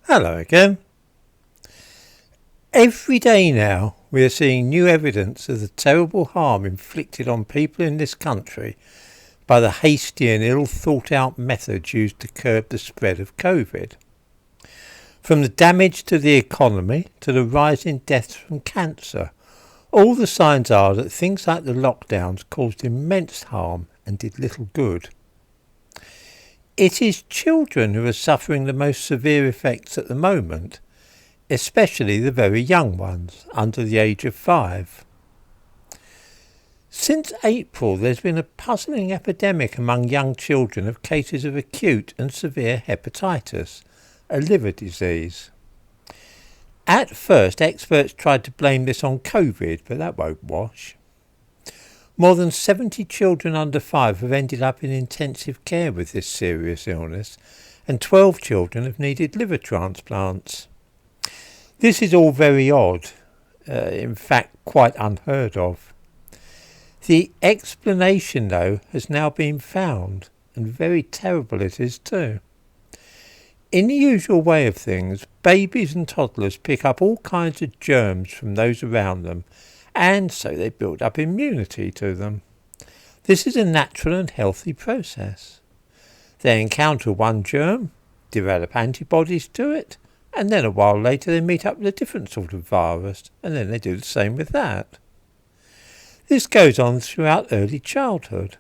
Hello again. Every day now we are seeing new evidence of the terrible harm inflicted on people in this country by the hasty and ill thought out methods used to curb the spread of COVID. From the damage to the economy to the rise in deaths from cancer, all the signs are that things like the lockdowns caused immense harm and did little good. It is children who are suffering the most severe effects at the moment, especially the very young ones, under the age of 5. Since April, there's been a puzzling epidemic among young children of cases of acute and severe hepatitis, a liver disease. At first, experts tried to blame this on COVID, but that won't wash. More than 70 children under 5 have ended up in intensive care with this serious illness, and 12 children have needed liver transplants. This is all very odd, in fact quite unheard of. The explanation, though, has now been found, and very terrible it is too. In the usual way of things, babies and toddlers pick up all kinds of germs from those around them, and so they build up immunity to them. This is a natural and healthy process. They encounter one germ, develop antibodies to it, and then a while later they meet up with a different sort of virus, and then they do the same with that. This goes on throughout early childhood.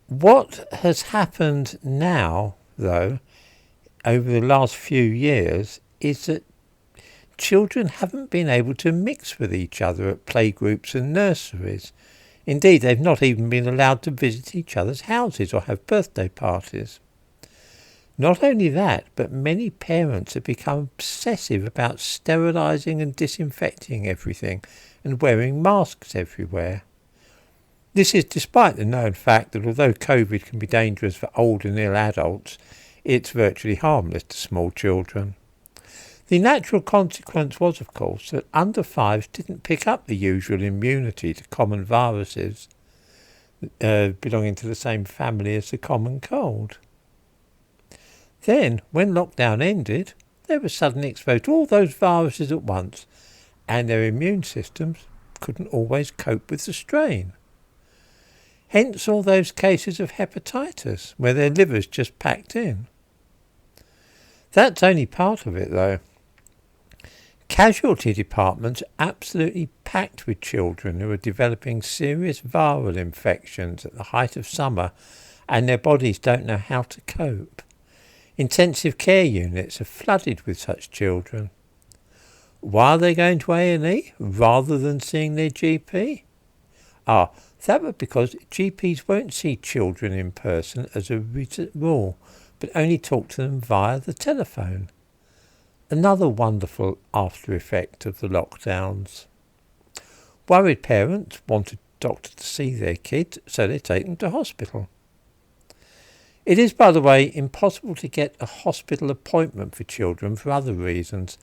What has happened now, though, over the last few years, is that children haven't been able to mix with each other at playgroups and nurseries. Indeed, they've not even been allowed to visit each other's houses or have birthday parties. Not only that, but many parents have become obsessive about sterilising and disinfecting everything and wearing masks everywhere. This is despite the known fact that although COVID can be dangerous for old and ill adults, it's virtually harmless to small children. The natural consequence was, of course, that under 5s didn't pick up the usual immunity to common viruses belonging to the same family as the common cold. Then, when lockdown ended, they were suddenly exposed to all those viruses at once, and their immune systems couldn't always cope with the strain. Hence all those cases of hepatitis, where their livers just packed in. That's only part of it, though. Casualty departments are absolutely packed with children who are developing serious viral infections at the height of summer, and their bodies don't know how to cope. Intensive care units are flooded with such children. Why are they going to A&E rather than seeing their GP? That was because GPs won't see children in person as a rule, but only talk to them via the telephone. Another wonderful after effect of the lockdowns. Worried parents want a doctor to see their kids, so they take them to hospital. It is, by the way, impossible to get a hospital appointment for children for other reasons.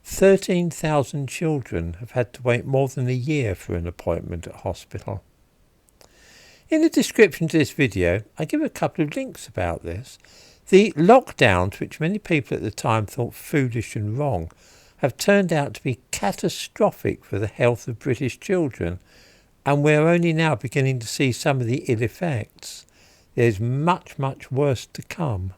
13,000 children have had to wait more than a year for an appointment at hospital. In the description to this video, I give a couple of links about this. The lockdowns, which many people at the time thought foolish and wrong, have turned out to be catastrophic for the health of British children, and we're only now beginning to see some of the ill effects. There's much, much worse to come.